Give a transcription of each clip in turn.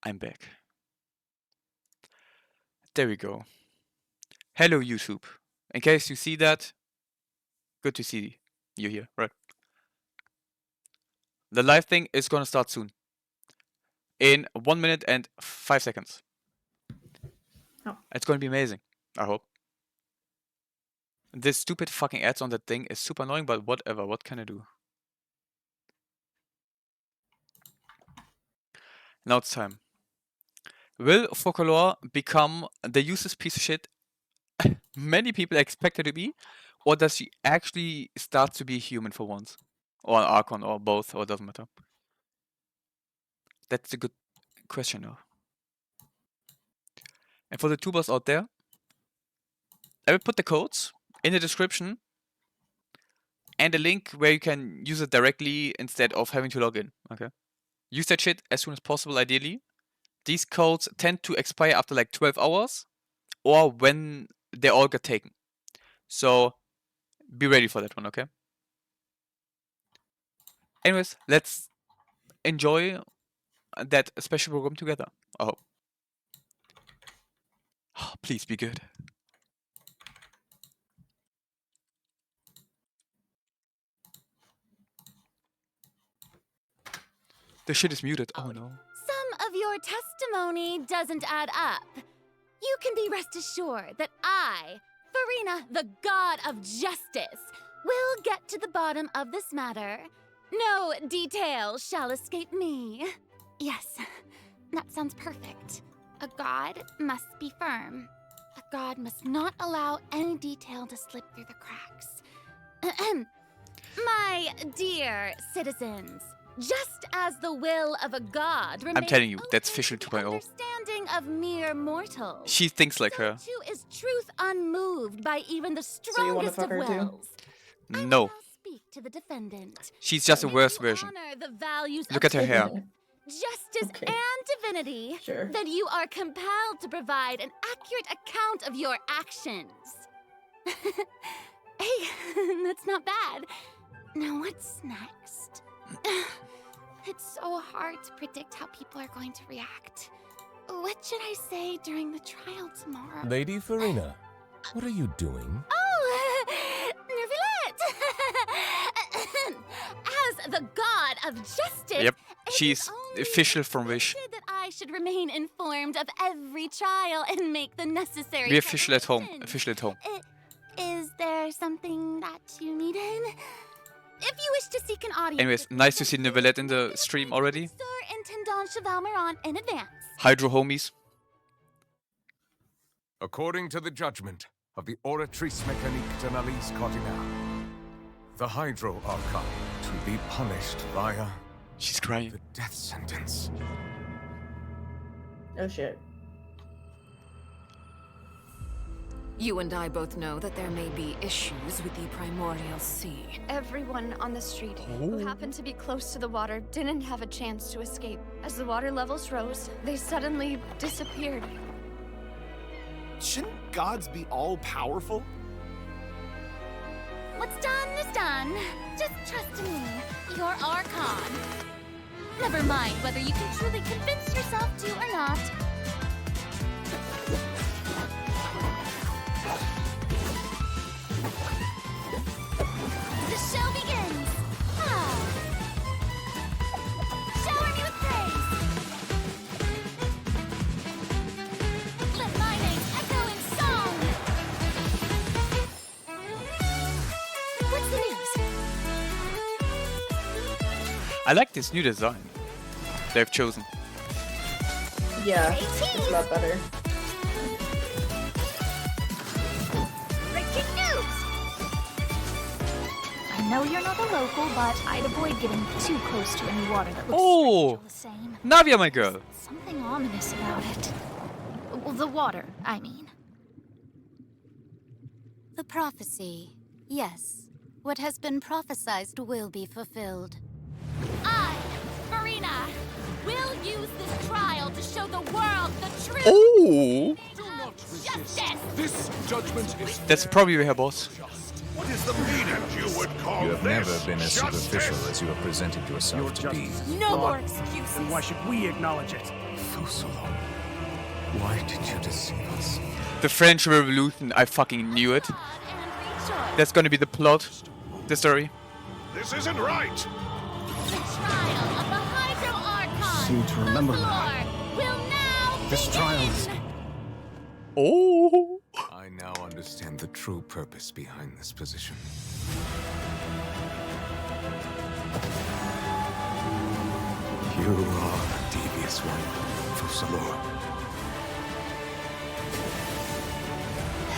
I'm back. There we go. Hello, YouTube. In case you see that, good to see you here, right? The live thing is gonna start soon. In 1 minute and 5 seconds. Oh. It's gonna be amazing, I hope. This stupid fucking ads on that thing is super annoying, but whatever, what can I do? Now it's time. Will Folklore become the useless piece of shit many people expect her to be? Or does she actually start to be human for once? Or an Archon, or both, or it doesn't matter. That's a good question now. And for the tubers out there, I will put the codes in the description and a link where you can use it directly instead of having to log in. Okay? Use that shit as soon as possible, ideally. These codes tend to expire after like 12 hours or when they all get taken. So be ready for that one, okay? Anyways, let's enjoy that special program together. I hope. Please be good. The shit is muted. Oh no. Some of your testimony doesn't add up. You can be rest assured that I, Farina, the god of justice, will get to the bottom of this matter. No detail shall escape me. Yes, that sounds perfect. A god must be firm. A god must not allow any detail to slip through the cracks. My dear citizens, just as the will of a god remains I'm telling you, that's open Fischl to the 2.0. understanding of mere mortals. She thinks like So her. too is truth unmoved by even the So you wanna strongest of fuck her too? wills. I will No. now speak to the defendant. She's just a If worse you version. honor the values Look of at her hair. justice Okay. and divinity, Sure. then you are compelled to provide an accurate account of your actions. Hey, that's not bad. Now what's next? It's so hard to predict how people are going to react. What should I say during the trial tomorrow? Lady Farina, what are you doing? Oh, Nervilette! As the god of justice, Yep, it she's is only official from Wish. expected that I should remain informed of every trial and make the necessary Be official at home. preparations. Official at home. Is there something that you needed? If you wish to seek an audience, Anyways, with me, nice to see then Neuvillette in the please stream appoint already. Sir Intendant Chevalmeron in advance. Hydro homies. According to the judgment of the Oratrice Mécanique d'Analyse Cardinale, the Hydro Archon to be punished via She's crying. the death sentence. Oh shit. You and I both know that there may be issues with the primordial sea. Everyone on the street who happened to be close to the water didn't have a chance to escape. As the water levels rose, they suddenly disappeared. Shouldn't gods be all-powerful? What's done is done. Just trust in me, your Archon. Never mind whether you can truly convince yourself to or not. The show begins! Ah. Shower me with praise! Let my name echo in song! What's the news? I like this new design they've chosen. Yeah, it's a lot better. Breaking news! I know you're not a local, but I'd avoid getting too close to any water that looks Oh! strange all the same. Navia, my girl. Something ominous about it. Well, the water, I mean. The prophecy. Yes. What has been prophesized will be fulfilled. I, Marina, will use this trial to show the world the truth. Oh! Justice! This judgment is That's probably her boss. What is the meaning you would call You have never this been as justice? superficial as you have presented yourself Your to be. justice is No flawed. more excuses. Then why should we acknowledge it? Fosolo, why did you deceive us? The French Revolution, I fucking knew it. That's gonna be the plot, the story. This isn't right! The trial of the Hydro Archon. Seem to remember the that. floor will now This begin. trial is... Oh! I now understand the true purpose behind this position. You are a devious one, Fosolo.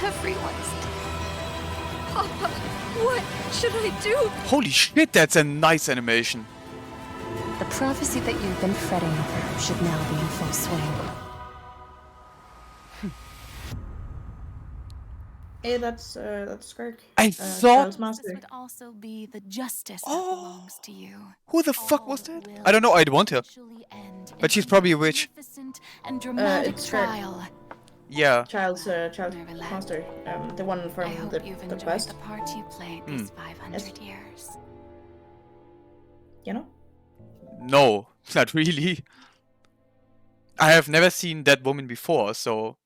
Everyone's dead. Papa, what should I do? Holy shit, that's a nice animation. The prophecy that you've been fretting over should now be in full swing. Hey, that's Skirk. I Child's thought... master. This would also be the justice that Oh. belongs to you. Who the fuck was All that? will I don't know, I'd want her. eventually end But she's in probably a witch. magnificent and dramatic it's Skirk. trial. Yeah. Child's Neverland. master. The one I from hope the you've enjoyed quest. the part you played these 500 years. You know? No, not really. I have never seen that woman before, so...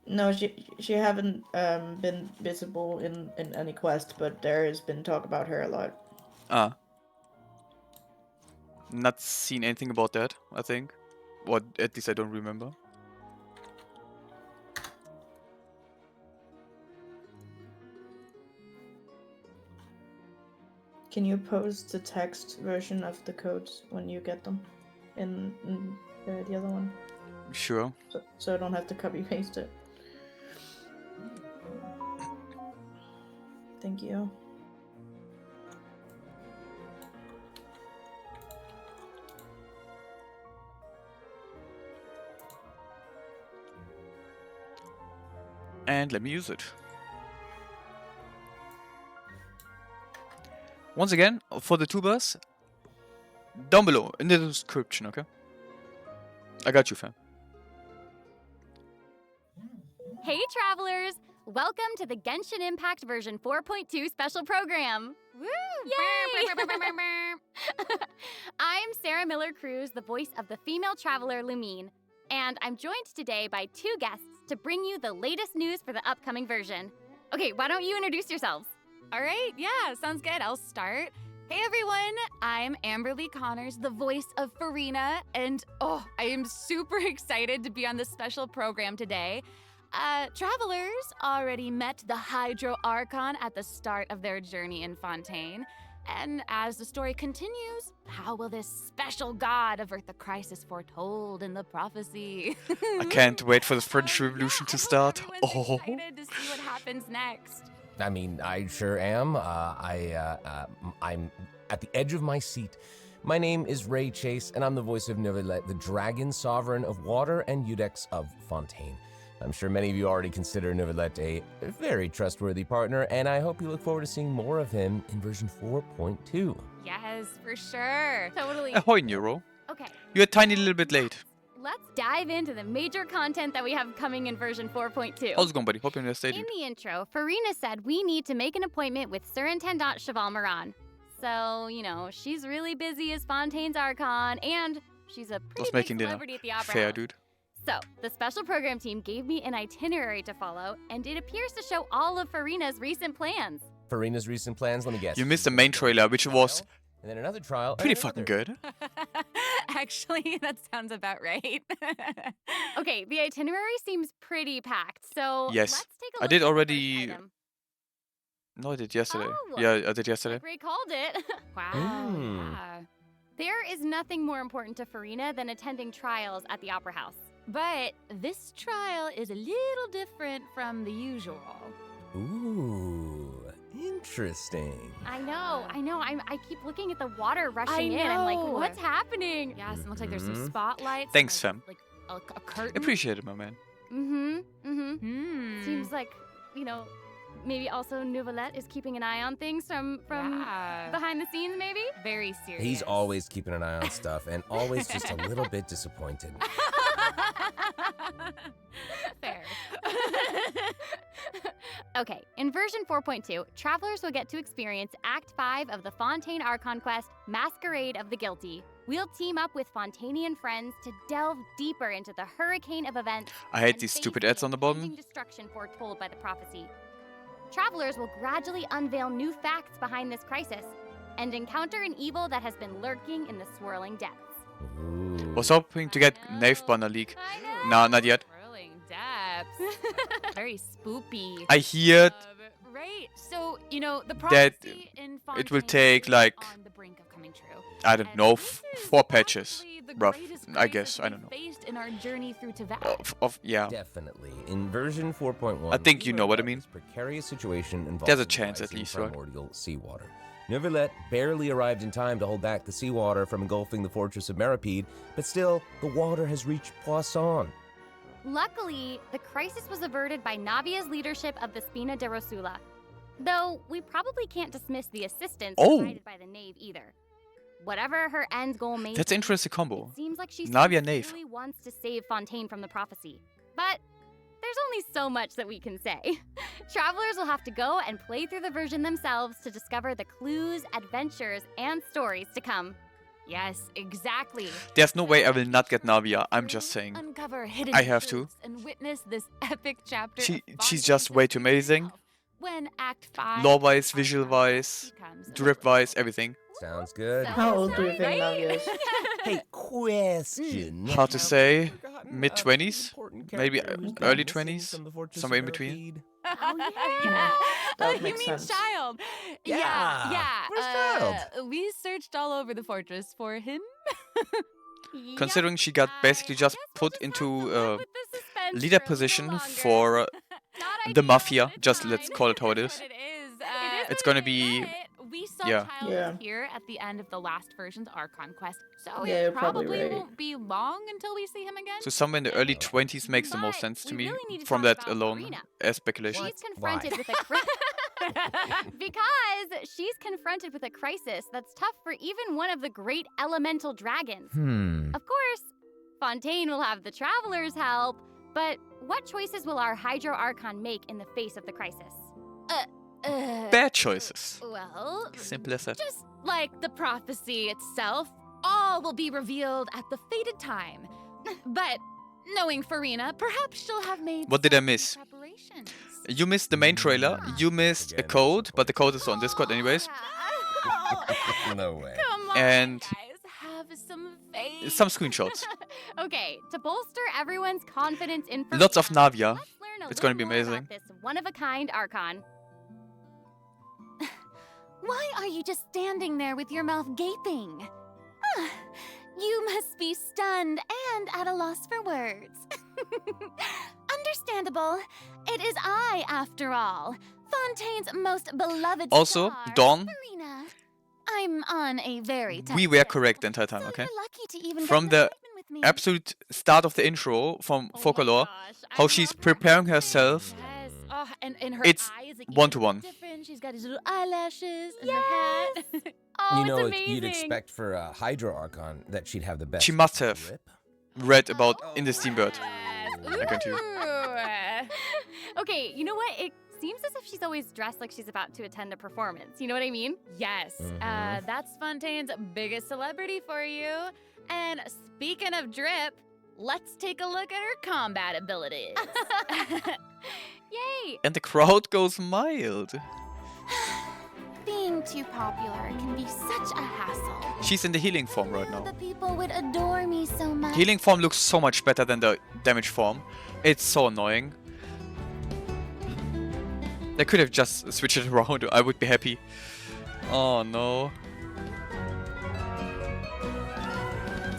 No, she haven't been visible in any quest, but there has been talk about her a lot. Not seen anything about that, I think. Or at least I don't remember. Can you post the text version of the codes when you get them in the other one, Sure. so I don't have to copy paste it? Thank you. And let me use it. Once again, for the tubers, down below in the description, okay? I got you, fam. Hey, travelers! Welcome to the Genshin Impact version 4.2 special program. Woo! Yay! I'm Sarah Miller Cruz, the voice of the female traveler Lumine, and I'm joined today by two guests to bring you the latest news for the upcoming version. Okay, why don't you introduce yourselves? All right, yeah, sounds good. I'll start. Hey everyone, I'm Amberly Connors, the voice of Farina, and I am super excited to be on this special program today. Travelers already met the Hydro Archon at the start of their journey in Fontaine. And as the story continues, how will this special god avert the crisis foretold in the prophecy? I can't wait for the French Revolution to start. Everyone's excited to see what happens next. I mean, I sure am. I'm at the edge of my seat. My name is Ray Chase, and I'm the voice of Neuvillette, the dragon sovereign of water and Eudex of Fontaine. I'm sure many of you already consider Neuvillette a very trustworthy partner, and I hope you look forward to seeing more of him in version 4.2. Yes, for sure. Totally. Ahoy, Nero. Okay, You're a tiny little bit late. let's dive into the major content that we have coming in version 4.2. How's it going, buddy? Hope you're in a stadium. In the intro, Farina said we need to make an appointment with Surintendant Cheval Moran. So, you know, she's really busy as Fontaine's Archon, and she's a pretty Just big making dinner. celebrity at the Opera Fair, House. dude. So, the special program team gave me an itinerary to follow, and it appears to show all of Farina's recent plans. Farina's recent plans, let me guess. You missed the main trailer, which was And then another trial. and pretty another. fucking good. Actually, that sounds about right. Okay, the itinerary seems pretty packed, so Yes. let's take a I look did at the first already- item. No, I did yesterday. Oh. Yeah, I did yesterday. Like Ray called it. Wow. Mm. Yeah. There is nothing more important to Farina than attending trials at the Opera House. But this trial is a little different from the usual. Ooh, interesting. I know. I keep looking at the water rushing I in. I'm like, know. what's happening? Yes, it looks like there's some Mhm. spotlights. Thanks, and, fam. Like a curtain. Appreciate it, my man. Seems like, you know, maybe also Neuvillette is keeping an eye on things from Yeah. behind the scenes, maybe? Very serious. He's always keeping an eye on stuff and always just a little bit disappointed. Fair. Okay, in version 4.2, travelers will get to experience Act 5 of the Fontaine Archon quest, Masquerade of the Guilty. We'll team up with Fontanian friends to delve deeper into the hurricane of events. I hate and these face stupid the ads on the bottom. impending destruction foretold by the prophecy. Travelers will gradually unveil new facts behind this crisis and encounter an evil that has been lurking in the swirling depths. Ooh. Was hoping to get Knave Banner League. Nah, not yet. Swirling depths. Very spoopy. I hear Right. So, you know, the that prophecy in it will Fontaine take is like, on the brink of coming true. I don't And know, this is 4 patches. possibly the Rough, greatest I guess. crisis I don't know. we've faced in our journey through Teyvat. Yeah. Definitely. In version 4.1, I think we you know learned what I about mean. this precarious situation involving There's a chance at rising least, right? primordial seawater. Neuvillette barely arrived in time to hold back the seawater from engulfing the fortress of Meripede, but still, the water has reached Poisson. Luckily, the crisis was averted by Navia's leadership of the Spina de Rosula. Though, we probably can't dismiss the assistance provided by the Knave either. Whatever her end goal may That's be, an interesting combo. it seems like she Navia Knave. really wants to save Fontaine from the prophecy. But there's only so much that we can say. Travelers will have to go and play through the version themselves to discover the clues, adventures, and stories to come. Yes, exactly. There's no way I will not get Navia. I'm just saying. Uncover hidden I have to. truths and witness this epic chapter. She's of just way too amazing. When Act 5 Lore-wise, visual-wise, drip-wise, everything. Sounds good. How old do you think Navia is? Hey, question. Hard to say. Forgotten, Mid-20s? important Maybe character who's early missing 20s? from the Fortress Somewhere of in between. Meripede? Oh, yeah. That You makes mean sense. Child? Yeah. Where's Child? We searched all over the fortress for him. Considering she got basically just put into leader position for the mafia, just let's call it how it is. It's gonna be, We saw yeah. Child Yeah. here at the end of the last version's Archon quest, so Yeah, it you're probably probably right. won't be long until we see him again. So somewhere in the early 20s makes the most But sense to we me, really need to from talk that about alone Farina. as speculation. She's confronted Why? with because she's confronted with a crisis that's tough for even one of the great elemental dragons. Of course, Fontaine will have the travelers' help, but what choices will our Hydro Archon make in the face of the crisis? Bad choices. Well, Simple as that. Just like the prophecy itself, all will be revealed at the fated time. But knowing Farina, perhaps she'll have made What did I some miss? preparations. You missed the main trailer, you missed a Again. code, but the code is on Discord anyways. No way. Come on, And guys, have some faith. some screenshots. Okay, to bolster everyone's confidence in Farina, Lots of Navia. let's learn a It's gonna little be more amazing. about this one-of-a-kind Archon. Why are you just standing there with your mouth gaping? You must be stunned and at a loss for words. Understandable. It is I, after all. Fontaine's most beloved Also, star, Dawn, Farina. I'm on a very tough we were schedule, correct the entire time, so okay? you're lucky to even From get the an appointment with me. absolute start of the intro from Oh my Folklore, gosh, I how she's love her preparing outfit. herself. Yes. Oh, and her It's eyes, like, one-to-one. different. She's got these little eyelashes and her hat. Oh, You know, it's it's- amazing. you'd expect for a Hydro Archon that she'd have the best. She must have grip. read about in the Steambird. Yes. I got you. Ooh. Okay, you know what? It seems as if she's always dressed like she's about to attend a performance. You know what I mean? Yes, that's Fontaine's biggest celebrity for you. And speaking of drip, let's take a look at her combat abilities. Yay! And the crowd goes mild. Being too popular can be such a hassle. She's in the healing form right now. The people would adore me so much. Healing form looks so much better than the damage form. It's so annoying. They could have just switched it around, I would be happy. Oh no.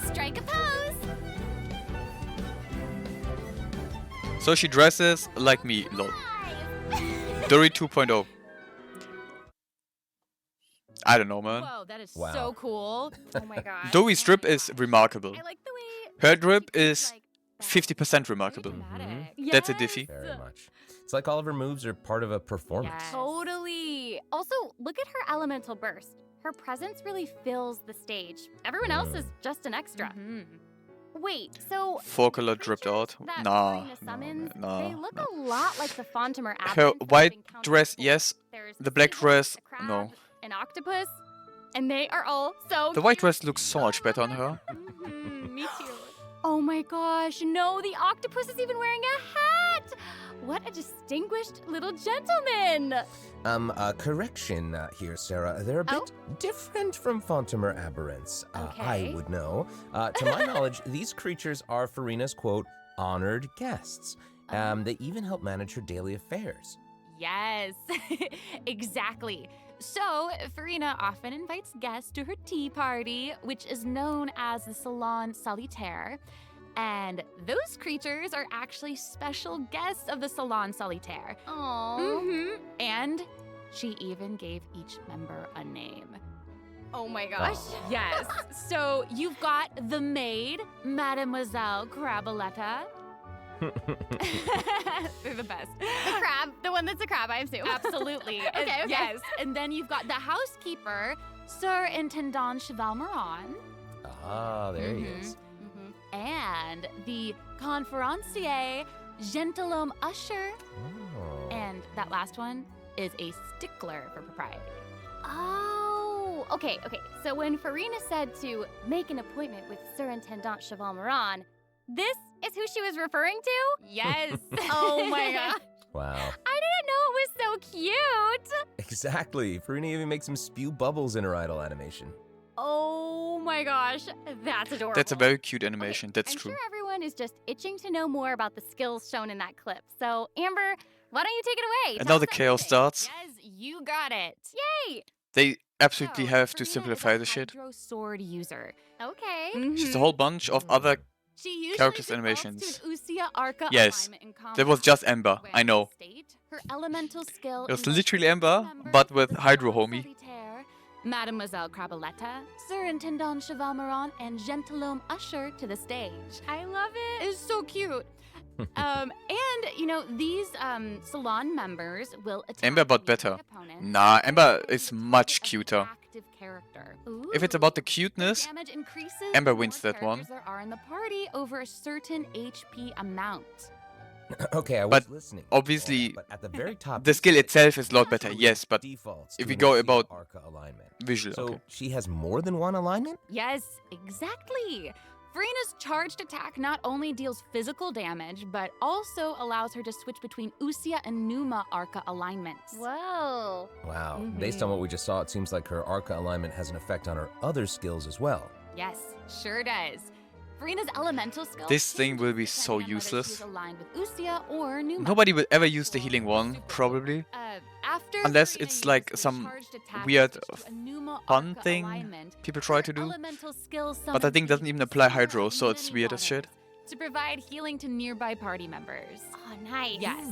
Strike a pose! So she dresses like me, lol. Dory 2.0. I don't know, man. Whoa, that is Wow. so cool. Oh my god. Dory's drip is remarkable. I like the way Her drip she feels is like 50% remarkable. Dramatic. That's a Yes. diffy. Very much. It's like all of her moves are part of a performance. Yes. Totally. Also, look at her elemental burst. Her presence really fills the stage. Everyone else is just an extra. Mhm. Wait, so Folklore dripped out. that Nah, Farina summons, nah, they look nah. a lot like the Fontimer Her abbats that white we've encountered dress, before. yes. There's The black seahorse, dress, a crab, no. an octopus, and they are all so The white dress looks so much better on her. Me too. Oh my gosh, no, the octopus is even wearing a hat! What a distinguished little gentleman! Correction here, Sarah. They're a bit different from Fontamer aberrants. I Okay. would know. To my knowledge, these creatures are Farina's, quote, honored guests. They even help manage her daily affairs. Yes, exactly. So, Farina often invites guests to her tea party, which is known as the Salon Solitaire. And those creatures are actually special guests of the Salon Solitaire. Aww. And she even gave each member a name. Oh my gosh. Yes. So you've got the maid, Mademoiselle Craboletta. They're the best. The crab, the one that's a crab, I assume. Absolutely. Okay. Yes. And then you've got the housekeeper, Sir Intendant Cheval Moran. Ah, there he is. And the conferencier, Gentilhomme Usher. Oh. And that last one is a stickler for propriety. Oh, okay. So when Farina said to make an appointment with Sir Intendant Cheval Moran, this is who she was referring to? Yes. Oh my god. Wow. I didn't know it was so cute. Exactly. Farina even makes him spew bubbles in her idol animation. Oh my gosh, that's adorable. That's a very cute animation. That's I'm true. sure everyone is just itching to know more about the skills shown in that clip. So, Amber, why don't you take it away? And Tell now the us chaos everything. starts. Yes, you got it. Yay! They absolutely So, have to Farina simplify is the a shit. hydro sword user. Okay. Just a whole bunch of other. She usually characters' defaults animations. to an Usia Arca Yes, alignment in that was combat. just Ember, When I know. in state, her elemental skill It was invites literally member Ember, of but with the Hydro Salon Homie. Solitaire, Mademoiselle Craboletta, Sir Intendant Cheval Moran, and Gentilhomme Usher to the stage. I love it. It's so cute. And you know, these salon members will attack Ember but nearby better. opponents Nah, Ember with is a much active cuter. character. If it's about the The cuteness, damage increases Ember the wins more that one. characters there are in the party over a certain HP amount. Okay, I was But listening. obviously, But at the very top, the it skill says itself is a lot better, yes, but defaults if to we an go Usia about Arca alignment. visual, So okay. she has more than one alignment? Yes, exactly. Farina's charged attack not only deals physical damage, but also allows her to switch between Usia and Numa Arca alignments. Whoa. Wow. Based on what we just saw, it seems like her Arca alignment has an effect on her other skills as well. Yes, sure does. Farina's elemental skill. This thing changes will be so depending on whether useless. she's aligned with Usia or Numa. Nobody will ever use the healing one, probably. After Unless Farina it's like uses some charged attack weird to switch to a Numa fun Arca thing alignment, people try her to do. elemental skill But I summons think doesn't the even apply Usia Hydro, and so it's many weird as shit. waters to provide healing to nearby party members. Oh, nice. Yes.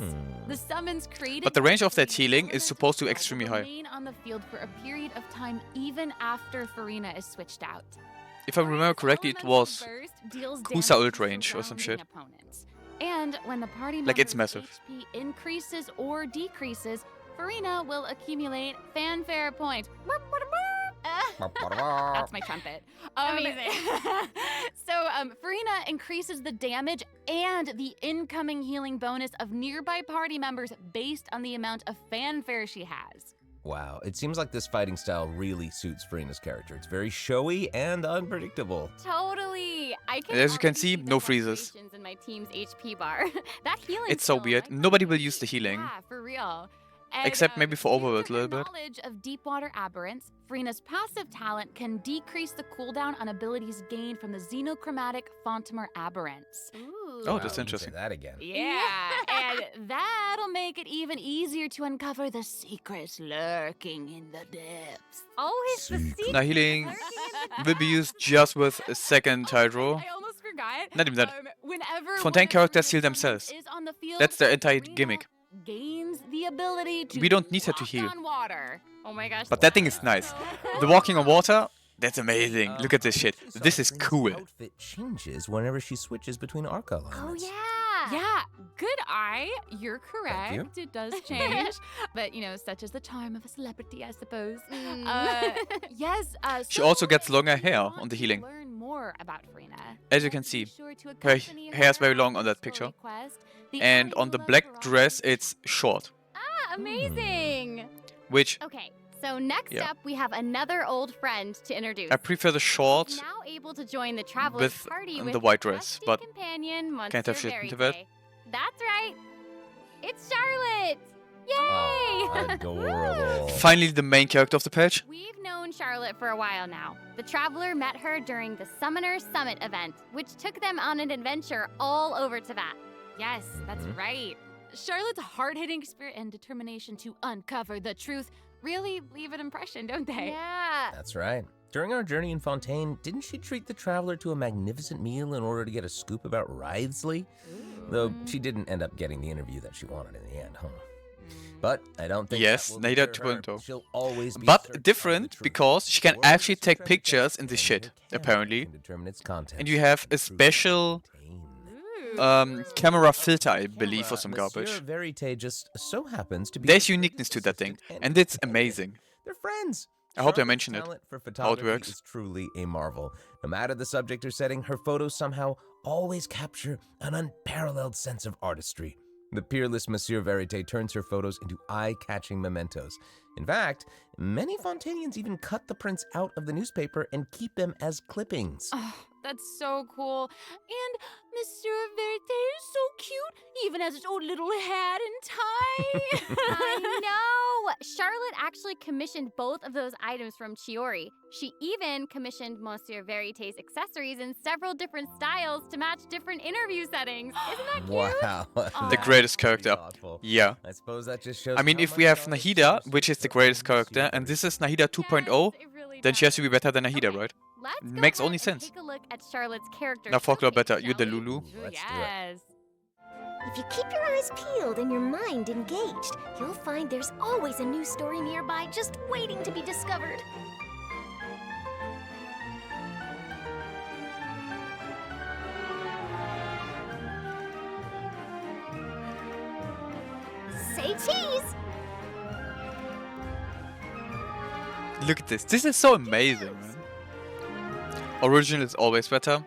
The summons created But the by range of that Farina's healing is elemental supposed to spell extremely will high. remain on the field for a period of time even after Farina is switched out. If I remember correctly, it Elemental was burst deals Kusa damage ult to range or some shit. surrounding opponents. And when the party Like, it's member's massive. HP increases or decreases, Farina will accumulate fanfare points. That's my trumpet. Amazing. So Farina increases the damage and the incoming healing bonus of nearby party members based on the amount of fanfare she has. Wow, it seems like this fighting style really suits Farina's character. It's very showy and unpredictable. Totally. I can As you can already see, the no freezes. fluctuations in my team's HP bar. That healing It's so skill, weird. I Nobody will really use the healing. Yeah, for real. And, Except maybe for due to Overworld a her little bit. knowledge of Deepwater Aberrants, Farina's passive talent can decrease the cooldown on abilities gained from the xenochromatic Fontamer Aberrants. Ooh. Oh, Wow, that's you can say interesting. that again. Yeah, and that'll make it even easier to uncover the secrets lurking in the depths. Always the secret. Now healing lurking in the will be used just with a second Hydro. I almost forgot. Not even that. Whenever Fontaine one of characters Farina's heal summons themselves. is on the field, That's their entire Farina gimmick. gains the ability to We don't need her to walk heal. on water. Oh my gosh. But that thing is nice. The walking on water, that's amazing. Look at this shit. Actually, This saw is Farina's cool. outfit changes whenever she switches between Arca Oh alignments. yeah. Yeah, good eye. You're correct. you. It does change. But, you know, such is the charm of a celebrity, I suppose. Mm. Yes. She So also gets longer if you hair want on the to healing. Learn more about Farina. As you can be see, sure to her accompany hair is very her long on that peaceful picture. request. The And on the Annular black Garage dress, is it's short. Amazing. Which Okay. So next Yeah. up, we have another old friend to introduce. I prefer the short She's now able to join the traveler's with party the with white her dress, trusty but companion, can't have Monsieur shit into that. Verite. That's right. It's Charlotte. Yay! Aw, adorable. finally the main character of the page. We've known Charlotte for a while now. The Traveler met her during the Summoner Summit event, which took them on an adventure all over Teyvat. Yes, that's right. Charlotte's hard-hitting spirit and determination to uncover the truth really leave an impression, don't they? Yeah. That's right. During our journey in Fontaine, didn't she treat the traveler to a magnificent meal in order to get a scoop about Wriothesley? Though she didn't end up getting the interview that she wanted in the end, huh? But I don't think Yes, that will Nada deter her. 2.0. She'll always be But searching for the different truth. because she can World actually take treasure pictures chest, in this and shit, your camera apparently. can determine its content. And you have a Truth special contained. camera filter, I believe, for some Monsieur garbage. Verite just so happens to be There's the uniqueness to that thing, assistant and it's companion. amazing. They're friends. I hope they Charlotte's mention it, talent for how it photography works. is truly a marvel. No matter the subject or setting, her photos somehow always capture an unparalleled sense of artistry. The peerless Monsieur Verite turns her photos into eye-catching mementos. In fact, many Fontanians even cut the prints out of the newspaper and keep them as clippings. Oh, that's so cool. And Monsieur Verite is so cute. He even has his own little hat and tie. I know! Charlotte actually commissioned both of those items from Chiori. She even commissioned Monsieur Verite's accessories in several different styles to match different interview settings. Isn't that cute? Wow. The That's greatest pretty character. thoughtful. Yeah. I suppose that just shows I mean, how if we much have Charlotte Nahida, cares which is the for greatest Monsieur character, and this is Nahida Yes, 2.0, it really then she has does. to be better than Nahida, Okay, right? Let's go Makes ahead only and sense. Take a look at Charlotte's character. Now folklore showcase, better, you're the shall we? Lulu. Let's do it. Yes. If you keep your eyes peeled and your mind engaged, you'll find there's always a new story nearby just waiting to be discovered. Say cheese! Look at this. This is so amazing, man. Original is always better.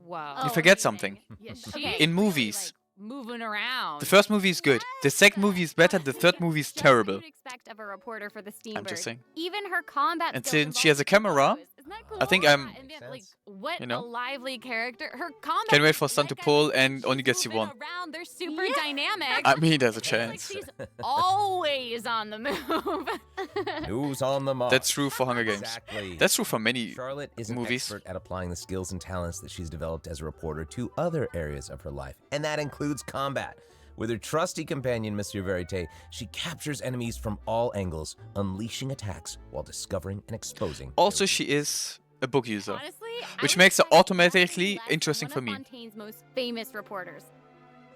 Wow. You forget something. Yeah, Okay. she's In really, movies, like, moving around. the first movie is good. The second movie is better. The third movie is Just what terrible. you'd expect of a reporter for the Steambird. I'm just saying. Even her combat And skills since she has a involve camera, pose. Isn't that cool? I think I'm- And Makes then, like, sense. what You know? a lively character. Her combat. Can't wait for Sun to like I pull said, and only she's gets you moving one. Around. They're super Yeah. dynamic. I mean, there's a It's like chance. she's always on the move. Who's on the mark? That's true for Hunger Games. Exactly. That's true for many Charlotte is an movies. expert at applying the skills and talents that she's developed as a reporter to other areas of her life, and that includes combat. With her trusty companion, Monsieur Verite, she captures enemies from all angles, unleashing attacks while discovering and exposing. Also, their she is a book user. Honestly, I Which would makes her expect automatically nothing less than interesting one for of me. Fontaine's most famous reporters.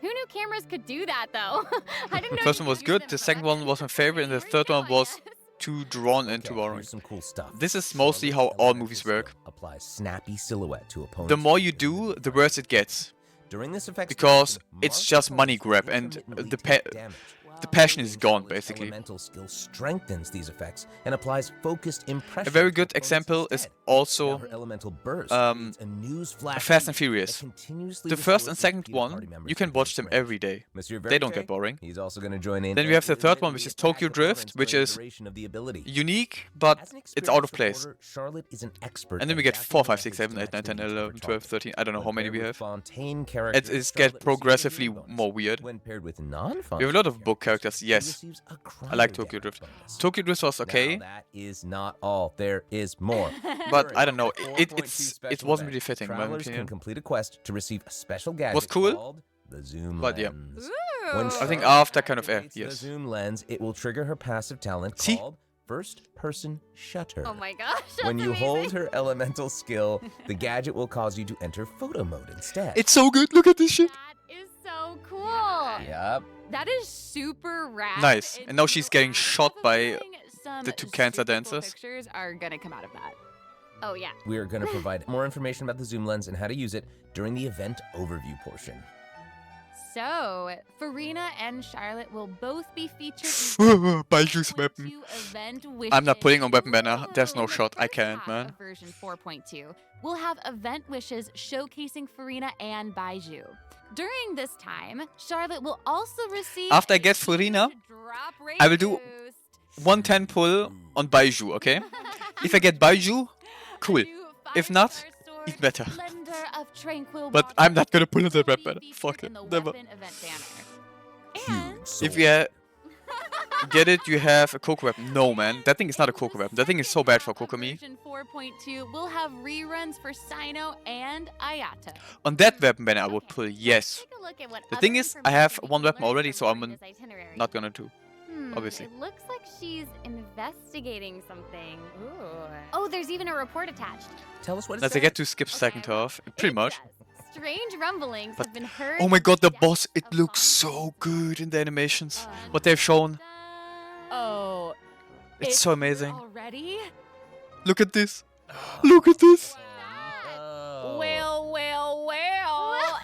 Who knew cameras could do that, though? I didn't know First you one was could use good, them the for second one was my favorite, and the third one was too drawn and too Okay, boring. here's some cool stuff. This is mostly how Charlotte's all elemental movies skill work. Applies snappy silhouette to opponents. The more you do, the worse it gets. During this effect, Because it's just money grab, and the passion is gone, basically. Elemental skill strengthens these effects and applies focused impression. A very to good opponents example is instead. Now also her elemental burst um, creates a news flash Fast and feature Furious. that continuously The first and restores second HP to party one, members you can within watch them range. every day. Monsieur They don't Verite, get boring. He's also going to join in. Then we have the and third one, which is attack Tokyo Drift, opponents which during the is duration of the ability. unique, but As an it's out of experienced place. reporter, Charlotte is an expert And then at we get adapting 4, her 5, 6, methods 7, to 8, 9, match 10, the needs of 11, her 12, target. 13. I don't know When how many paired we with have. Fontaine It characters, get Charlotte receives progressively a bonus. more weird. When paired with non-Fontaine We have a lot of book characters, she yes. receives a I like crime Tokyo damage Drift. bonus. Tokyo Drift was okay, Now, that is not all. There is more. but I don't know. 4.2 It special wasn't event. really fitting, in my Travelers can opinion. complete a quest to receive a special gadget Was cool, called the zoom but yeah. lens. Ooh. When I think Charlotte after kind of activates the yes. zoom lens, it will trigger her passive talent See? called first-person shutter. Oh my gosh, that's When you amazing. hold her elemental skill, the gadget will cause you to enter photo mode instead. It's so good. Look at this shit. That is so cool. Yep. That is super rad. Nice. And now she's getting I shot have a by feeling some the two cancer super cool dancers. Pictures are gonna come out of that. Oh yeah. We are going to provide more information about the zoom lens and how to use it during the event overview portion. So, Farina and Charlotte will both be featured in Baiju's weapon. 4.2 event I'm not wishes. putting on weapon banner. There's no Ooh, shot. I first can't, half man. of version 4.2, we'll have event wishes showcasing Farina and Baiju. During this time, Charlotte will also receive After I a get Farina, drop I will do boost. 110 pull on Baiju, okay? If I get Baiju, cool. If not, even better. But I'm not gonna pull on the rep banner. Fuck it. Never. If you get it, you have a Coco weapon. No, man. That thing is not a Coco weapon. That thing is so bad for Kokomi. Version 4.2 will have reruns for Sino and Ayato. On that weapon banner, I would pull, yes. The thing is, I have one weapon already, so I'm not gonna do. Obviously. It looks like she's investigating something. Ooh. Oh, there's even a report attached. Tell us what it As I get to skip second half, pretty much. Strange rumblings have been heard. Oh my god, the boss, it looks so good in the animations. What they've shown. Oh. It's so amazing. Already? Look at this. Look at this. Oh. Well.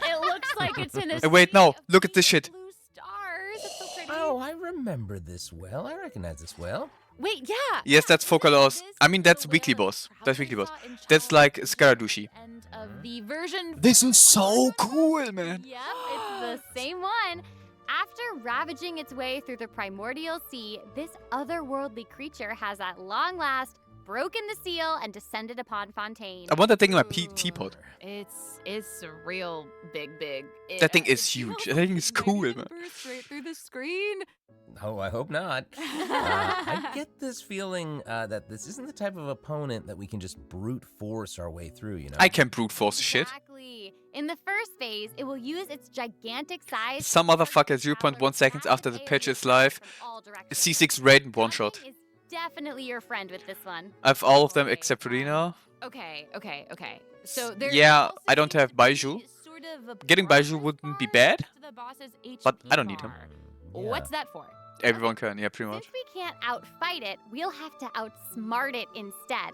It looks like it's in a Wait, no. Look at this shit. blue stars. It's so pretty. Oh, I remember this well. I recognize this well. Wait, yeah. Yes, that's Focalos. I mean, that's weekly boss. That's weekly boss. That's like Skaradushi. End of the version. This is so cool, man. Yep, it's the same one. After ravaging its way through the primordial sea, this otherworldly creature has at long last broken the seal and descended upon Fontaine. I want that thing in my teapot. It's a real big. That thing is huge. That thing is cool, man. Burst right through the screen. Oh, I hope not. I get this feeling that this isn't the type of opponent that we can just brute force our way through, you know? I can brute force shit. Exactly. In the first phase, it will use its gigantic size. Some motherfucker 0.1 seconds after the patch is live. C6 raid in one shot. Is definitely your friend with this one. I have all of them except Rina. Okay. So there's Yeah, also I don't have Baiju. sort of a Getting Baiju wouldn't be bad, to the boss's but HP I don't need him. bar. Yeah. What's that for? Everyone can, yeah, pretty much. Since we can't outfight it, we'll have to outsmart it instead.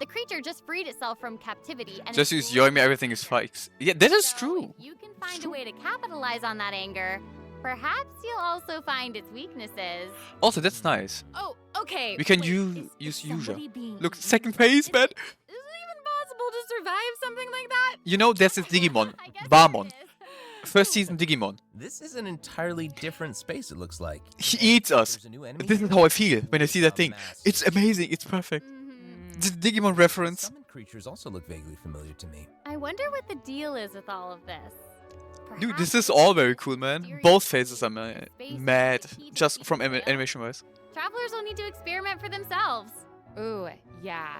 The creature just freed itself from captivity and Just it's use Yoimi, everything is fikes. Yeah, that is So, true. if you can find a way to capitalize on that anger, perhaps you'll also find its weaknesses. Also, that's nice. Oh, okay. We can wait, use is Yuja. somebody being Look, evil? second phase, man. Is it even possible to survive something like that? You know, there's this Digimon, I guess Barmon. it is. First season Digimon. This is an entirely different space, it looks like. He eats us. There's a new enemy This is here. how I feel when I see that A thing. mass. It's amazing. It's perfect. Mhm. It's a Digimon reference. Summon creatures also look vaguely familiar to me. I wonder what the deal is with all of this. Dude, this Perhaps is all very cool, man. Both phases are mad. Just from animation-wise. travelers will need to experiment for themselves. Ooh, yeah.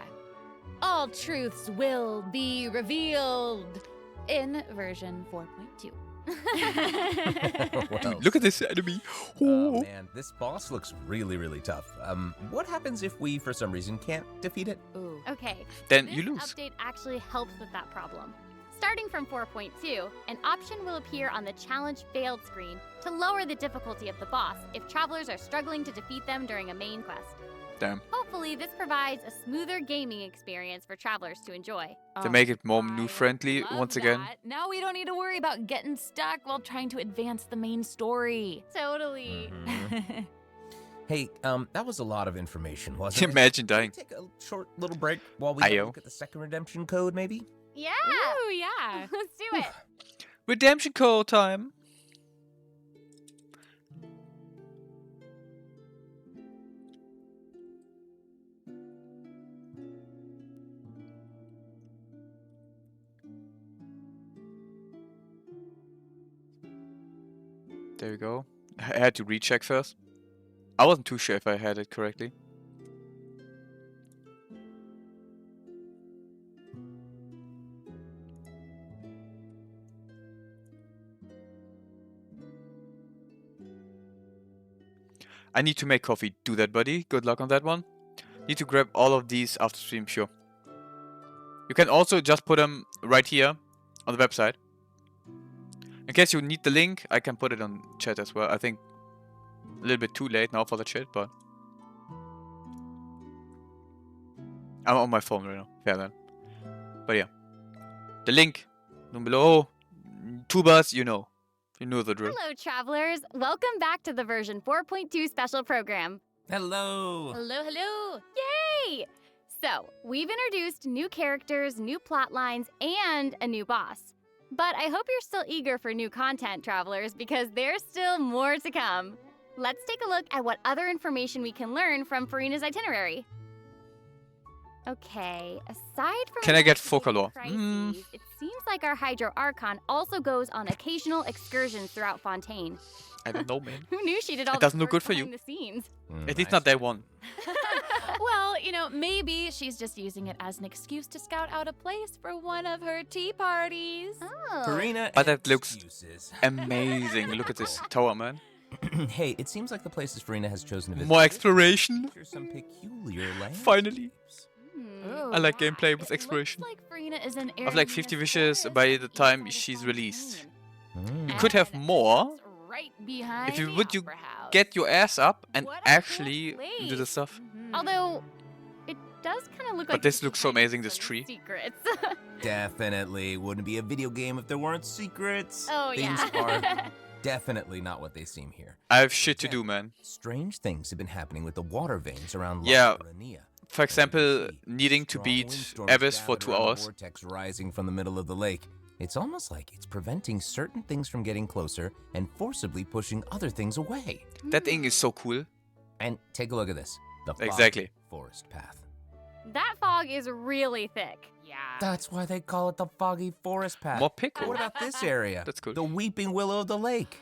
All truths will be revealed in version 4.2. Well, Look at this enemy. oh Oh. man, this boss looks really, really tough. What happens if we, for some reason, can't defeat it? Ooh. Okay, Then this you lose. update actually helps with that problem. Starting from 4.2, an option will appear on the challenge failed screen to lower the difficulty of the boss if travelers are struggling to defeat them during a main quest. Damn. Hopefully, this provides a smoother gaming experience for travelers to enjoy. They make it more menu-friendly Love once again. that. Now we don't need to worry about getting stuck while trying to advance the main story. Totally. Mhm. Hey, that was a lot of information, wasn't it? Imagine Can we dying. take a short little break while we Ayo. look at the second redemption code, maybe? Yeah, Ooh, yeah. let's do it. Redemption code time. There we go. I had to recheck first. I wasn't too sure if I had it correctly. I need to make coffee. Do that, buddy. Good luck on that one. Need to grab all of these after stream, sure. You can also just put them right here on the website. In case you need the link, I can put it on chat as well. I think a little bit too late now for the chat, but I'm on my phone right now. Yeah, then. But yeah, the link down below. Tubas, you know the drill. Hello, travelers. Welcome back to the version 4.2 special program. Hello! Hello. Yay! So, we've introduced new characters, new plot lines, and a new boss. But I hope you're still eager for new content, travelers, because there's still more to come. Let's take a look at what other information we can learn from Farina's itinerary. Okay, aside from Can I get investigating Focalor? crises, it seems like our Hydro Archon also goes on occasional excursions throughout Fontaine. I don't know, man. Who knew she did all It the doesn't look good work for you. behind the scenes? At least not that one. Well, you know, maybe she's just using it as an excuse to scout out a place for one of her tea parties. Oh. Farina, But that looks excuses. amazing. Look at this tower, man. Hey, it seems like the places Farina has chosen to visit More exploration. feature some peculiar landscapes. Finally. Ooh, I like gameplay wow. with It exploration. looks like Farina is an I've like 50 wishes by the time she's released. You could have And more that's right behind if you the would Opera House. get your ass up and What a cool actually do the place. stuff. Although, it does kind of look But like this we looks should so hide amazing, some this tree. Secrets. Definitely wouldn't be a video game if there weren't secrets. Oh, Things yeah. are definitely not what they seem here. I have shit to do, man. Strange things have been happening with the water veins around Yeah. La Aranea. For example, See, needing to strong beat windstorms Abyss for gathered 2 around the hours. vortex rising from the middle of the lake. It's almost like it's preventing certain things from getting closer and forcibly pushing other things away. That thing is so cool. And take a look at this. The foggy Exactly. forest path. That fog is really thick. Yeah. That's why they call it the foggy forest path. More But pickle. what about this area? That's cool. The weeping willow of the lake.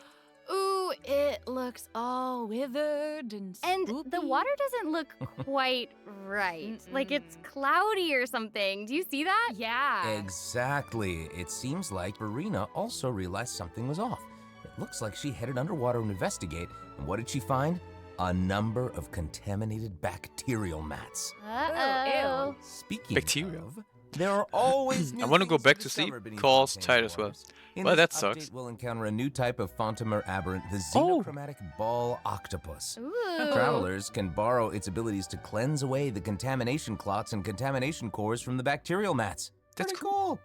Ooh, it looks all withered and And the spoopy. water doesn't look quite right. Like it's cloudy or something. Do you see that? Yeah. Exactly. It seems like Farina also realized something was off. It looks like she headed underwater to investigate, and what did she find? A number of contaminated bacterial mats. Uh-oh. Speaking Bacterial? of, there are always new I want to go things back to discover sleep, beneath cause Fontaine's tired as well. waters. In Well, this that sucks. update, we'll encounter a new type of Fontamer aberrant, the Oh. xenochromatic ball octopus. Ooh. Travelers can borrow its abilities to cleanse away the contamination clots and contamination cores from the bacterial mats. That's Pretty cool.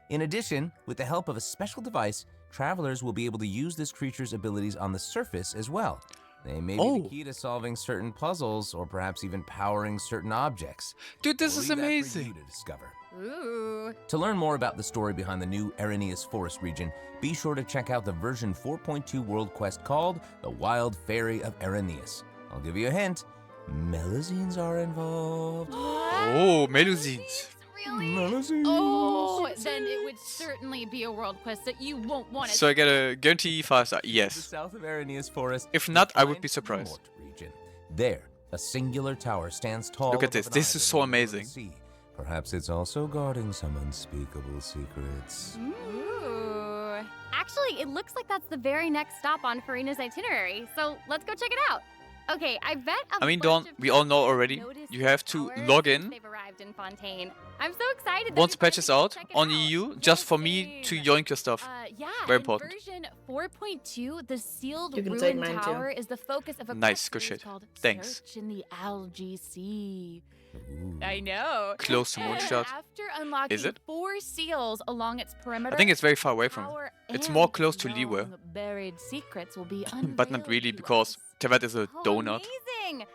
In addition, with the help of a special device, travelers will be able to use this creature's abilities on the surface as well. They may be Oh. the key to solving certain puzzles or perhaps even powering certain objects. Dude, this We'll is leave that for you amazing. to discover. Ooh. To learn more about the story behind the new Areneus Forest region, be sure to check out the version 4.2 world quest called The Wild Fairy of Areneus. I'll give you a hint. Melusines are involved. Oh, Melusines. Really? Melusines. Oh, then it would certainly be a world quest that you won't want to. So I get a guarantee 5-star. The Yes. south of Areneus Forest. If you'll not, I would find be surprised. the Mort region. There, a singular tower stands tall. Look at above this. an This is island so in the middle of the amazing. sea. Perhaps it's also guarding some unspeakable secrets. Ooh. Actually, it looks like that's the very next stop on Farina's itinerary. So let's go check it out. Okay, I bet I mean, Dawn, we all know already. You have to log in They've arrived in Fontaine. I'm so excited. once that patch is out on EU, EU. just for me to yoink your stuff. Yeah, Very in important. version 4.2, the sealed You can take ruined mine too. tower is the focus of a Nice, quest good series shit. called Thanks. Search in the Algae Sea. Ooh. I know. Close to And Moonshot. After unlocking Is it? 4 seals along its perimeter, I think it's very far away from it. power It's and more close to Liyue. long Buried secrets will be But not unveiled really, to because us. Tevat is a Oh, donut. amazing!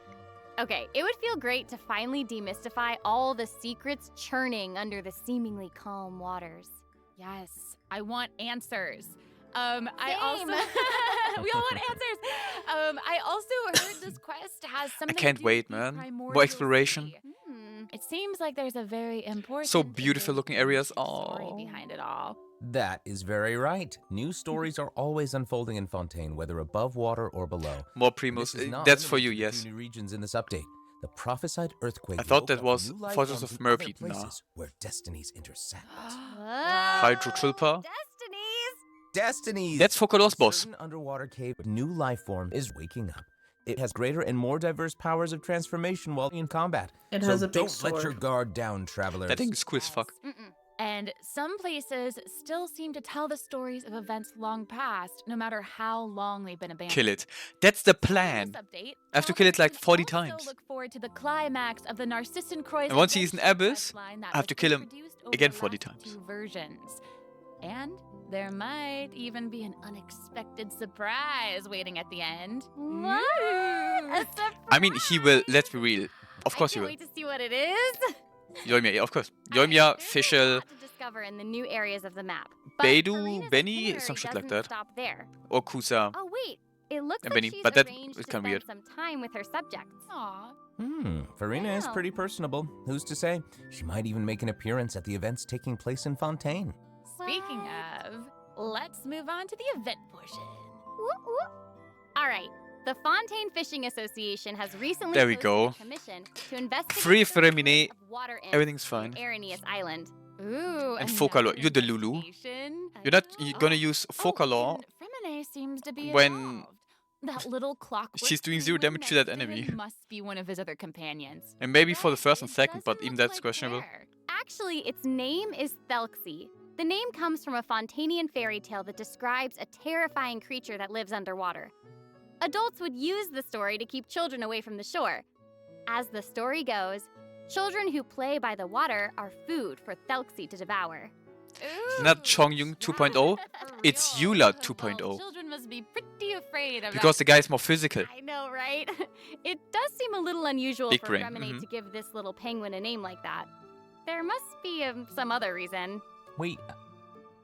Okay, it would feel great to finally demystify all the secrets churning under the seemingly calm waters. Yes, I want answers. I also Same. we all want answers. I also heard this quest has something. can't to do wait, with the man. More primordial exploration. sea. It seems like there's a very important, So and beautiful very looking areas. deep story Oh. behind it all. That is very right. New stories are always unfolding in Fontaine, whether above water or below. More Primus. This is not That's for limited you, to the yes. two new regions in this update. The prophesied earthquake. I will thought open that up was new life Fortress forms of in other Merpeet, nah. places where destinies intersect. Hydrotrilpa. Destinies. That's Focalor's A boss. certain underwater cave, a new life form is waking up. It has greater and more diverse powers of transformation while in combat. It So has a big don't let your sword. guard down, travelers. That thing is cool as fuck. And some places still seem to tell the stories of events long past, no matter how long they've been abandoned. Kill it. That's the In plan. this update, I have to kill it like 40 travelers times. also look forward to the climax of the Narcissan Croix. And once he's in Abyss, questline that I have was to kill him introduced over again the 40 last times. 2 versions. And there might even be an unexpected surprise waiting at the end. What? A surprise! I mean, he will. Let's be real. Of course he I will. can't wait to see what it is. Yoimiya, yeah, of course. There's Yoimiya, a Fischl, lot to discover in the new areas of the map. But Beidou, Farina's Benny, itinerary some shit like doesn't that. Stop there. or Kusa. Oh wait, It looks I like mean, she's but that arranged is to kinda spend weird. some time with her subjects. Aw. Farina is Wow. pretty personable. Who's to say? She might even make an appearance at the events taking place in Fontaine. Speaking of, let's move on to the event portion. Whoop, whoop. All right. The Fontaine Fishing Association has recently There we posted go. a commission to investigate Free the Femine. source of water imps Everything's in fine. Arrhenius Island. Ooh, And another Focalor. You're the Lulu. investigation. You're not gonna use Oh, Focalor and Femine seems to be when involved. That little clockwork she's doing 0 penguin damage to that next enemy. him must be one of his other companions. And maybe for the But first and it second, but doesn't even look that's like questionable. her. Actually, its name is Thelxie. The name comes from a Fontanian fairy tale that describes a terrifying creature that lives underwater. Adults would use the story to keep children away from the shore. As the story goes, children who play by the water are food for Thelxie to devour. It's not Chongyun 2.0, it's real. Eula Well, 2.0. children must be pretty afraid of Because the guy is more physical. I know, right? It does seem a little unusual Big for brain, Remine to give this little penguin a name like that. There must be some other reason. Wait,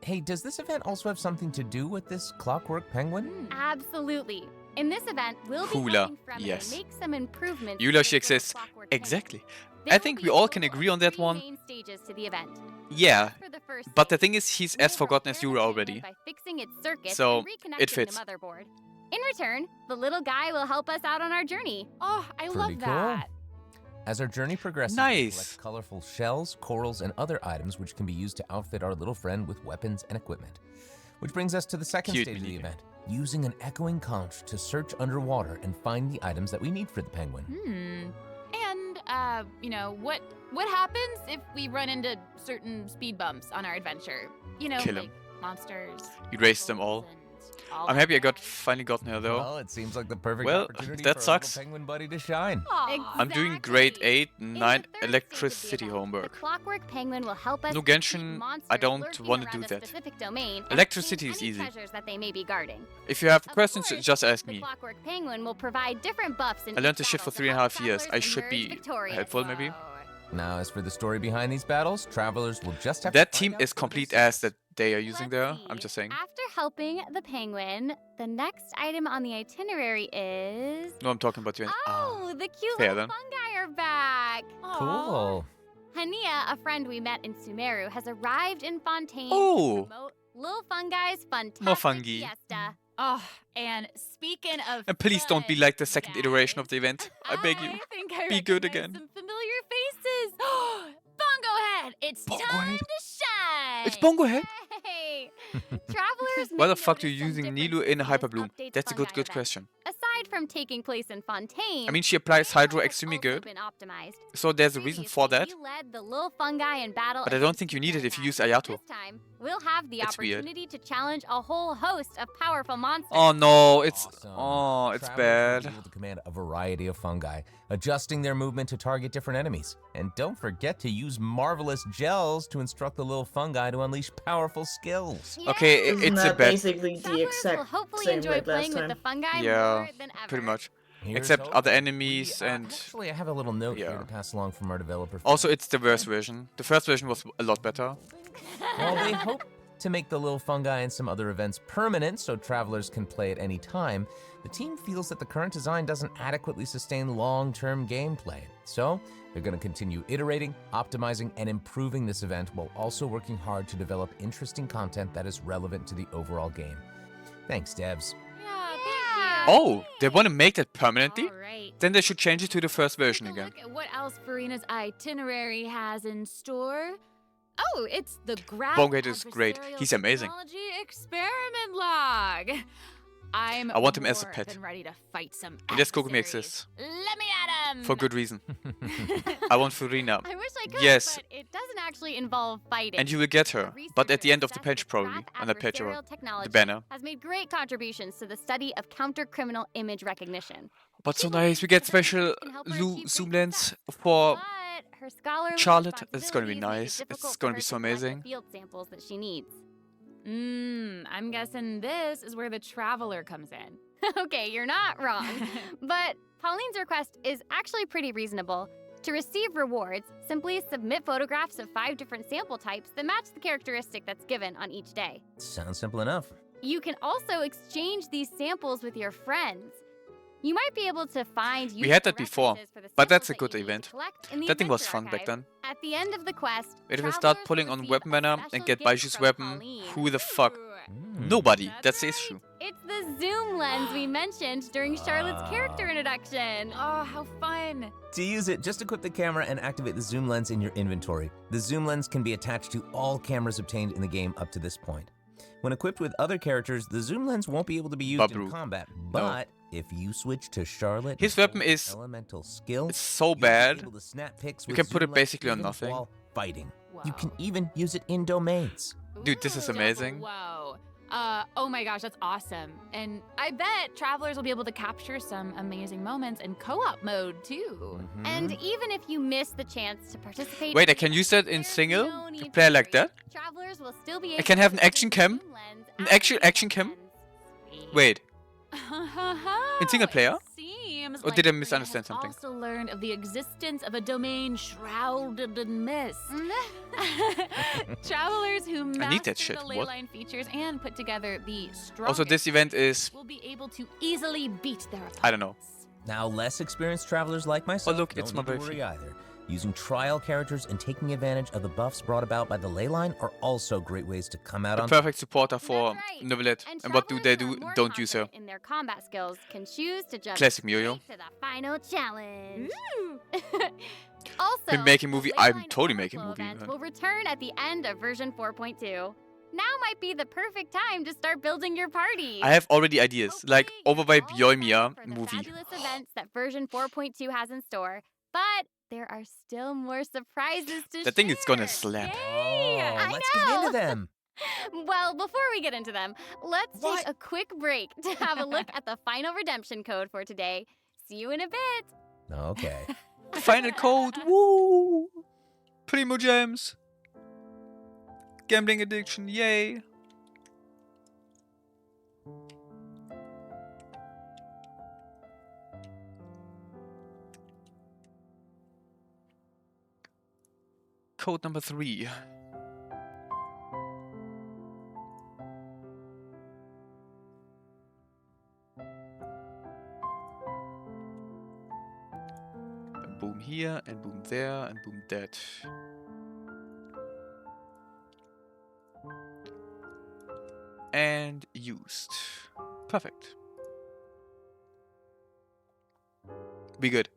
hey, does this event also have something to do with this clockwork penguin? Absolutely. In this event, we'll be Hula, helping Fremine yes. make some improvements. Eula, to she this little exists. clockwork penguin. Exactly. There I will think be we a all can total agree of on that 3 one. main stages to the event. Yeah. For the first But the stage, thing is, he's we'll as forgotten as repair the Eula penguin already. by fixing its circuits So, and reconnecting it fits. the motherboard. In return, the little guy will help us out on our journey. Oh, I Pretty love cool. that. As our journey progresses, we Nice. collect colorful shells, corals, and other items which can be used to outfit our little friend with weapons and equipment. Which brings us to the second Cute stage of the mini. event, using an echoing conch to search underwater and find the items that we need for the penguin. And what happens if we run into certain speed bumps on our adventure? You know, Kill 'em. like monsters. Erase them all. and all I'm that happy I jazz. finally gotten her though. Well, it seems like the perfect Well, opportunity that for our sucks. little penguin buddy to shine. Aw. I'm doing grade Exactly. 8, In the 9 third stage of the electricity event, homework. The clockwork penguin will help us No defeat Genshin, I monsters don't lurking wanna around do a that. specific domain and Electricity obtain is any easy. treasures that they may be guarding. If you have Of questions, course, just ask The me. clockwork penguin will provide different buffs in I learned each this shit for battle to 3.5 help years. I travelers should emerge be victorious. helpful maybe. Whoa. Now, as for the story behind these battles, travelers will just have That to team find out is for complete themselves. ass that they are using Let's there. see. I'm just saying. After helping the penguin, the next item on the itinerary is... No, I'm talking about you. Oh, the cute fair little then. fungi are back! Cool. Hania, a friend we met in Sumeru, has arrived in Fontaine Oh. to promote Lil Fungi's fantastic More fungi. fiesta. Oh, and speaking of And please don't be fun, like the second iteration of guys, the event. I beg you. I think I Be good recognize again. Some familiar faces. Bongo Head, it's Bongo time Head? to shine. It's Bongo Head. Hey! Travelers Why the may fuck are you notice some using Nilu differences in this Hyperbloom? update's That's a fungi good event. question. Aside from taking place in Fontaine, I mean, she applies Hydro has extremely also good, been optimized. so there's a reason for that. Previously, we led the Lil Fungi in battle But I don't against think you need it if you use Titanite. Ayato. This time, we'll have the It's weird. opportunity to challenge a whole host of powerful monsters. Oh no, it's Awesome. it's Travelers will bad. be able to command a variety of fungi, adjusting their movement to target different enemies. And don't forget to use marvelous gels to instruct the little fungi to unleash powerful skills. Okay, Isn't it's a that bad. basically the Travelers will exact hopefully same enjoy like last playing with time? the fungi Yeah, more than ever. pretty much. Here's Except hoping. other enemies We, and actually, I have a little note here yeah. to pass along from our developer. also it's the worst version. The first version was a lot better. While they hope to make the little fungi and some other events permanent so travelers can play at any time, the team feels that the current design doesn't adequately sustain long-term gameplay. So, they're going to continue iterating, optimizing, and improving this event while also working hard to develop interesting content that is relevant to the overall game. Thanks, devs. Yeah, Oh, they want to make that permanently? All right. Then they should change it to the first version Take a again. look at what else Farina's itinerary has in store. Oh, it's the Grab Bongo Head is great. Adversarial He's amazing. Technology Experiment Log. I'm I want him as a more pet. than ready to fight some And this Kokumi adversaries. exists. Let me at him. For good reason. I want Furina. I wish I could, Yes. but it doesn't actually involve fighting. And you will get her. A But at the end of the researcher page probably. obsessed On with that page or adversarial technology the banner. has made great contributions to the study of counter-criminal image recognition. But so She nice. We get special can help her achieve zoom great lens success. for But her scholarly Charlotte. It's gonna be responsibilities make it nice. difficult It's for gonna her be to so collect the amazing. field samples that she needs. I'm guessing this is where the traveler comes in. Okay, you're not wrong. But Pauline's request is actually pretty reasonable. To receive rewards, simply submit photographs of 5 different sample types that match the characteristic that's given on each day. Sounds simple enough. You can also exchange these samples with your friends. You might be able to find We had that useful before, references for the but that's a samples good that you need to event. collect in the That thing was Adventure fun back Archive. then. At the end of the quest, Wait, if we start travelers pulling will on receive weapon a banner and special get gift Baishu's from weapon, Colleen. who the fuck? Hmm. Nobody. That's That's the right. issue. It's the zoom lens we mentioned during Charlotte's character introduction. Oh, how fun. To use it, just equip the camera and activate the zoom lens in your inventory. The zoom lens can be attached to all cameras obtained in the game up to this point. When equipped with other characters, the zoom lens won't be able to be used in Babru. combat, but if you switch to Charlotte, His and weapon hold is elemental skill, It's so you'll be bad. able to snap pics You with can put zoom it lens basically on even nothing. while fighting. You Wow. can even use it in domains. Dude, this is Ooh, amazing. Whoa. Oh my gosh, that's awesome. And I bet travelers will be able to capture some amazing moments in co-op mode too. Mhm. And even if you miss the chance to participate, Wait, I can use that in there's single? no To need play to like worry. that? Travelers will still be I able can to have an use action the cam? zoom lens An as actual the action cam? lens. Sweet. Wait, in single player? Seems Or did I like misunderstand Farina has something? also learned of the existence of a domain shrouded in mist. Travelers who I need master that shit. the What? leyline features and put together the strongest Also, this event is... will be able to easily beat their opponents. I don't know. Now, less experienced travelers like myself look, don't it's need my to wifey. worry either. Using trial characters and taking advantage of the buffs brought about by the leyline are also great ways to come out A on perfect supporter for That's right. Novelette. And what do travelers they who are do? more Don't use her. confident in their combat skills can choose to jump Classic Muriel. straight to the final challenge. Also, Been making the movie. I'm Leyline totally making Overflow movie. event man. will return at the end of version 4.2. Now might be the perfect time to start building your party. I have already ideas. Like Hopefully, over by you're all excited Bjormia for the movie. fabulous events that version 4.2 has in store, but there are still more surprises to That thing is gonna share. slap. Yay! Oh, I let's get into know. them. Well, before we get into them, let's What? take a quick break to have a look at the final redemption code for today. See you in a bit. Okay. Final code. Woo! Primo Gems. Gambling addiction. Yay. Code number 3. And boom here, and boom there, and boom that. And used. Perfect. Be good.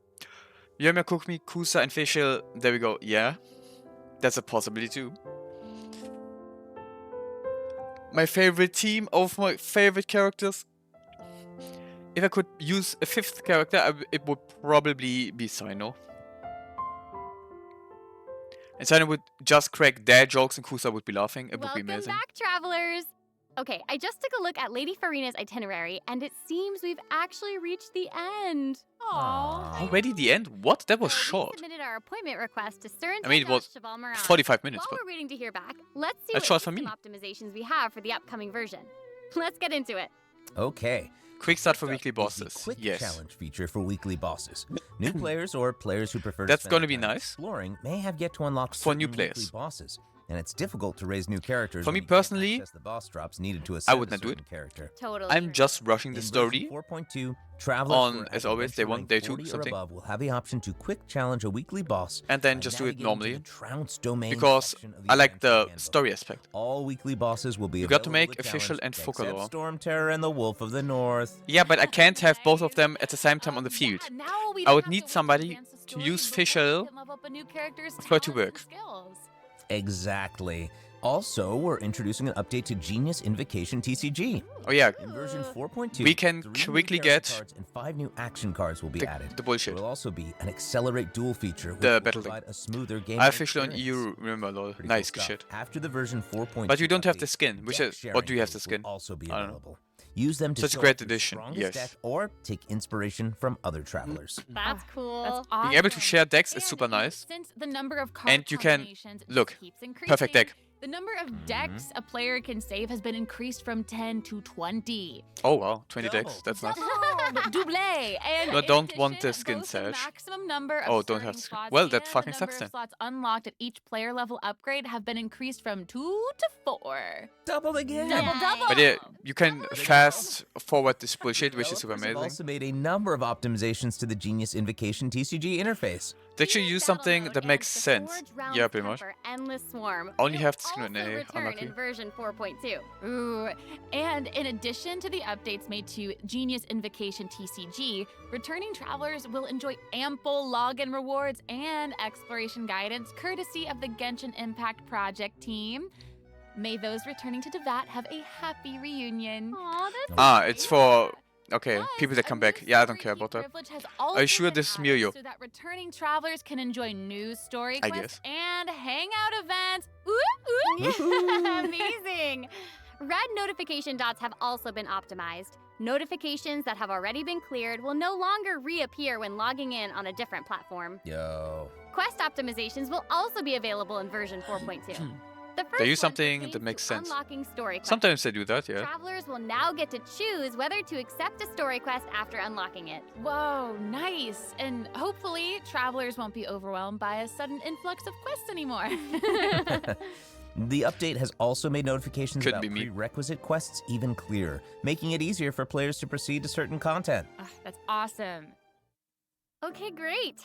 Yoma, Kukmi, Kusa, and Facial. There we go. Yeah. That's a possibility too. My favorite team of my favorite characters. If I could use a 5th character, it would probably be Sino. And Sino would just crack dad jokes and Kusa would be laughing. It would be Welcome amazing. back, travelers. Okay, I just took a look at Lady Farina's itinerary, and it seems we've actually reached the end. Aww. Already the end? What? That was So short. We submitted our appointment request to Sir and I mean, it was Cheval Moran. 45 minutes, While but we're waiting to hear back, let's see That's what short for system me. optimizations we have for the upcoming version. Let's get into it. Okay. quick start for First up weekly is the bosses. Quick Yes. challenge feature for weekly bosses. New players or players who prefer That's to gonna spend be their time nice. exploring may have yet to unlock For new certain players. weekly bosses. And it's difficult to raise new characters. For when me you can't personally, access the boss drops needed to I ascend would a not do certain it. character. Totally. I'm just rushing the In story. version 4.2, travelers on, who are as at always, day adventure 1, rank day 2, 40 or something. above will have the option to quick challenge a weekly boss And then by just do it navigating to normally. the Trounce domain Because section of I like Adventure the Handbook. story aspect. All weekly bosses will be You got to available make to official challenge, and except Focalor. Storm Terror and the Wolf of the North. Yeah, but I can't have both of them at the same time on the field. Yeah, now we I don't would have need to wait somebody advance the to story use before Fischl we can level up a new character's for it to talents and work. skills. Exactly. Also, we're introducing an update to Genius Invocation TCG. Oh yeah, In version 4.2, we can 3 new quickly character get cards and 5 new action cards will be added. the bullshit. There will also be an accelerate duel feature which The will battle provide a smoother game. I officially on EU, remember, lol. Pretty Nice, cool good stuff. shit. After the version 4.2 But you don't have the update, skin, which deck is, or sharing do you have the codes skin? will also be I don't know. available. Use them to Such a show great off your addition, strongest yes. deck or take inspiration from other travelers. That's cool. That's awesome. Being able to share decks is And super nice. Since the number of card And you can- combinations just look, keeps increasing, perfect deck. The number of decks a player can save has been increased from 10 to 20. Oh wow, 20 decks. That's nice. Double! And No, I in don't want addition, the skin both the Sag. maximum number of Oh, don't have starting skin. slots Well, that and fucking the number sucks of then. slots unlocked at each player level upgrade have been increased from 2 to 4. Double again. Double! But yeah, you can fast forward this bullshit, which is super Developers have amazing. also made a number of optimizations to the Genius Invocation TCG interface. They should use something that makes sense. Yeah, pretty much. Endless Swarm. Only will have to skin also with A, return unlucky. in version 4.2. Ooh. And in addition to the updates made to Genius Invocation TCG, returning travelers will enjoy ample login rewards and exploration guidance courtesy of the Genshin Impact Project team. May those returning to Devat have a happy reunion. Aw, that's Ah, nice. it's for... Okay, Plus, people that a come new back. Yeah, I don't story care key about that. privilege has Are you also sure been this is added Mirio? so that returning travelers can enjoy new story I quests guess. and hangout events. Ooh. Amazing! Red notification dots have also been optimized. Notifications that have already been cleared will no longer reappear when logging in on a different platform. Yo. Quest optimizations will also be available in version 4.2. The first They use one something pertains that makes to sense. Unlocking story quests. Sometimes they do that, yeah. Travelers will now get to choose whether to accept a story quest after unlocking it. Whoa, nice. And hopefully, travelers won't be overwhelmed by a sudden influx of quests anymore. The update has also made notifications Could about be me. prerequisite quests even clearer, making it easier for players to proceed to certain content. That's awesome. Okay, great.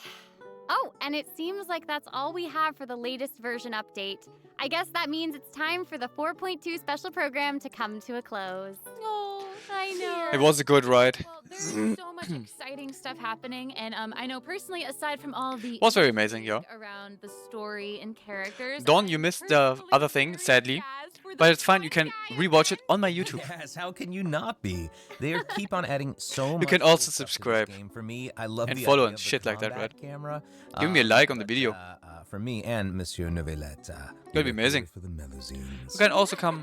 Oh, and it seems like that's all we have for the latest version update. I guess that means it's time for the 4.2 special program to come to a close. Oh, I know. It was a good ride. Well, there's so much exciting stuff happening, and I know personally, aside from all of the Was very amazing, yeah. around the story and characters, Dawn, I'm you missed the personally other thing, very sadly. jazzed for the But it's fine, you Sonic can Guy rewatch it event. on my YouTube. Yes, how can you not be? They keep on adding so much. You can cool also stuff to this subscribe game. For me, I love and the follow idea and of the shit like that, combat right? Camera. Give me a like on the But, video. For me and Monsieur Novellette. That'd be amazing. For the Melazines. You can also come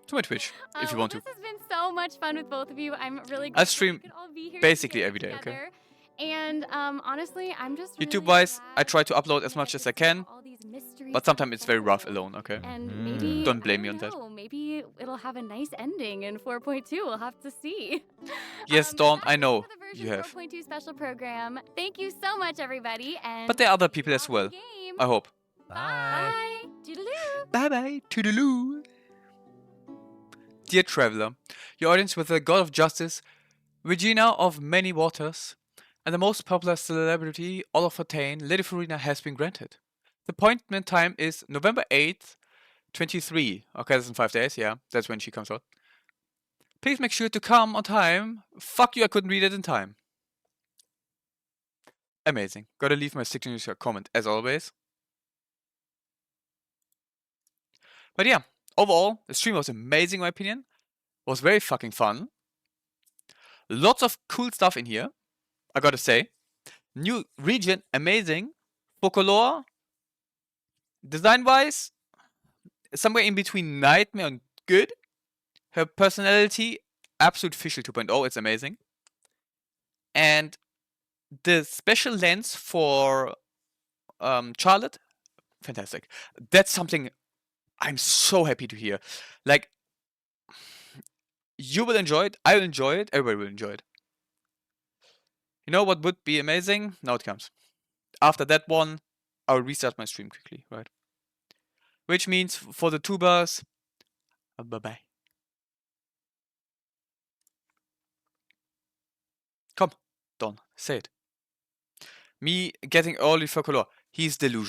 to my Twitch if you want to. This has been so much fun with both of you. I'm really I glad stream we could all be here basically together. every day, okay? And honestly, I'm just YouTube-wise, I try to upload as much as I can, but sometimes it's very rough alone, okay? And maybe Don't blame me I on don't that. know, maybe it'll have a nice ending in 4.2. We'll have to see. Yes, Dawn, That's I it know for the version you have. 4.2 special program. Thank you so much, everybody. And But there are other people as happy well, game. I hope. Bye. Bye. Toodaloo. Bye-bye, toodaloo. Dear Traveler, your audience with the God of Justice, Regina of Many Waters, and the most popular celebrity, Olaf Fontaine, Lady Farina, has been granted. The appointment time is November 8th, 23. Okay, that's in 5 days, yeah, that's when she comes out. Please make sure to come on time. Fuck you, I couldn't read it in time. Amazing. Gotta leave my signature comment as always. But yeah, overall, the stream was amazing in my opinion. Was very fucking fun. Lots of cool stuff in here, I gotta say. New region, amazing. Folklore, design-wise, somewhere in between Nightmare and good. Her personality, absolute official 2.0, it's amazing. And the special lens for Charlotte, fantastic. That's something I'm so happy to hear. Like, you will enjoy it, I will enjoy it, everybody will enjoy it. You know what would be amazing? Now it comes. After that one, I'll restart my stream quickly, right? Which means for the tubers, bye-bye. Come, Don, say it. Me getting early for color. He's delusional.